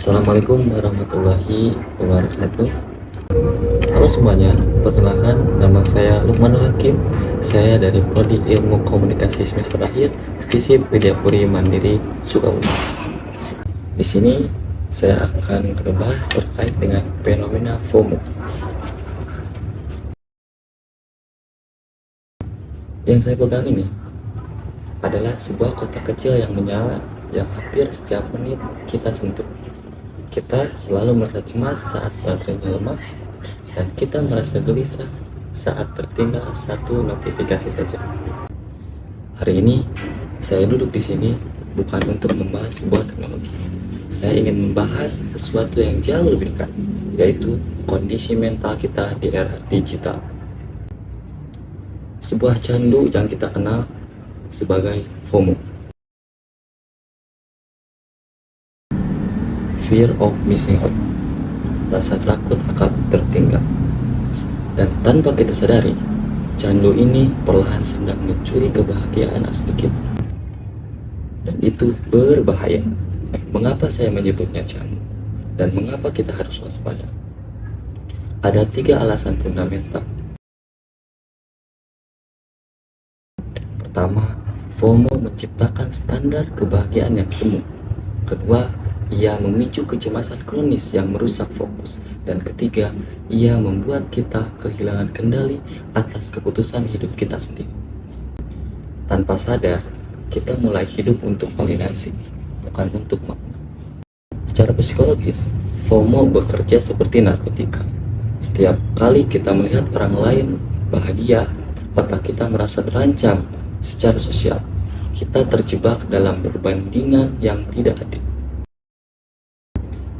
Assalamualaikum warahmatullahi wabarakatuh. Halo semuanya, perkenalkan nama saya Lukmanul Hakim. Saya dari Prodi Ilmu Komunikasi semester akhir STISIP Widyapuri Mandiri Sukabumi. Di sini saya akan membahas terkait dengan fenomena FOMO. Yang saya pegang ini adalah sebuah kotak kecil yang menyala yang hampir setiap menit kita sentuh. Kita selalu merasa cemas saat baterainya lemah, dan kita merasa gelisah saat tertinggal satu notifikasi saja. Hari ini saya duduk di sini bukan untuk membahas sebuah teknologi. Saya ingin membahas sesuatu yang jauh lebih dekat, yaitu kondisi mental kita di era digital. Sebuah candu yang kita kenal sebagai FOMO. Fear of missing out, rasa takut akan tertinggal. Dan tanpa kita sadari, candu ini perlahan sedang mencuri kebahagiaan asli kita. Dan itu berbahaya. Mengapa saya menyebutnya candu? Dan mengapa kita harus waspada? Ada 3 alasan fundamental. Pertama, FOMO menciptakan standar kebahagiaan yang semu. Kedua, ia memicu kecemasan kronis yang merusak fokus. Dan ketiga, ia membuat kita kehilangan kendali atas keputusan hidup kita sendiri. Tanpa sadar, kita mulai hidup untuk validasi, bukan untuk makna. Secara psikologis, FOMO bekerja seperti narkotika. Setiap kali kita melihat orang lain bahagia, otak kita merasa terancam secara sosial. Kita terjebak dalam perbandingan yang tidak adil.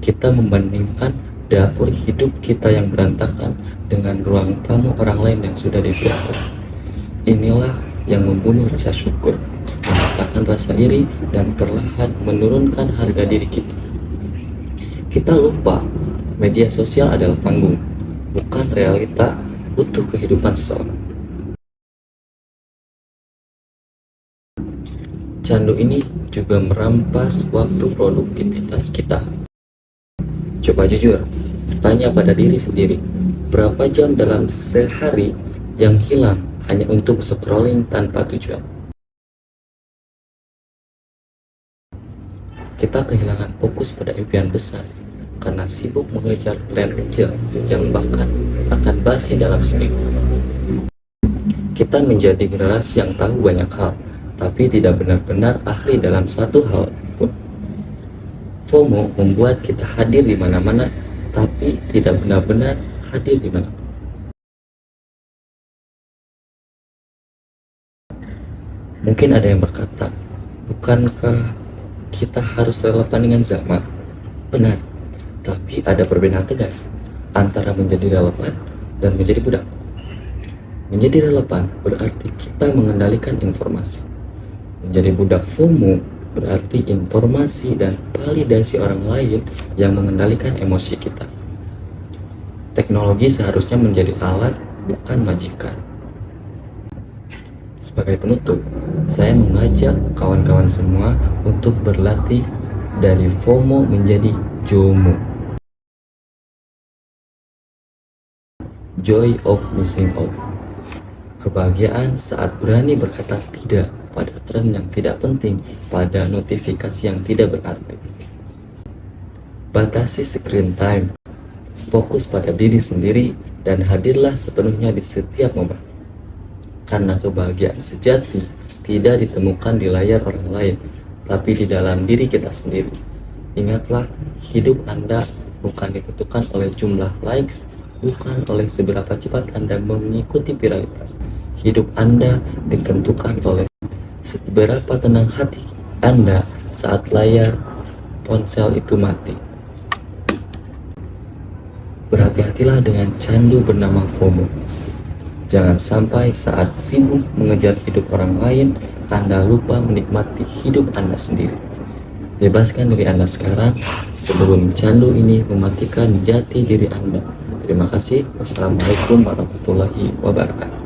Kita membandingkan dapur hidup kita yang berantakan dengan ruang tamu orang lain yang sudah dipilter. Inilah yang membunuh rasa syukur, menciptakan rasa iri, dan perlahan menurunkan harga diri kita. Kita lupa media sosial adalah panggung, bukan realita utuh kehidupan seseorang. Candu ini juga merampas waktu produktivitas kita. Coba jujur, tanya pada diri sendiri, berapa jam dalam sehari yang hilang hanya untuk scrolling tanpa tujuan? Kita kehilangan fokus pada impian besar karena sibuk mengejar tren kecil yang bahkan akan basi dalam seminggu. Kita menjadi generasi yang tahu banyak hal, tapi tidak benar-benar ahli dalam satu hal pun. FOMO membuat kita hadir di mana-mana, tapi tidak benar-benar hadir di mana. Mungkin ada yang berkata, bukankah kita harus relevan dengan zaman? Benar, tapi ada perbedaan tegas antara menjadi relevan dan menjadi budak. Menjadi relevan berarti kita mengendalikan informasi. Menjadi budak FOMO berarti informasi dan validasi orang lain yang mengendalikan emosi kita. Teknologi seharusnya menjadi alat, bukan majikan. Sebagai penutup, saya mengajak kawan-kawan semua untuk berlatih dari FOMO menjadi JOMO. Joy of missing out. Kebahagiaan saat berani berkata tidak pada tren yang tidak penting, pada notifikasi yang tidak berarti. Batasi screen time, fokus pada diri sendiri, dan hadirlah sepenuhnya di setiap momen. Karena kebahagiaan sejati tidak ditemukan di layar orang lain, tapi di dalam diri kita sendiri. Ingatlah, hidup Anda bukan ditentukan oleh jumlah likes, bukan oleh seberapa cepat Anda mengikuti viralitas. Hidup Anda ditentukan oleh seberapa tenang hati Anda saat layar ponsel itu mati. Berhati-hatilah dengan candu bernama FOMO. Jangan sampai saat sibuk mengejar hidup orang lain, Anda lupa menikmati hidup Anda sendiri. Bebaskan diri Anda sekarang sebelum candu ini mematikan jati diri Anda. Terima kasih. Wassalamualaikum warahmatullahi wabarakatuh.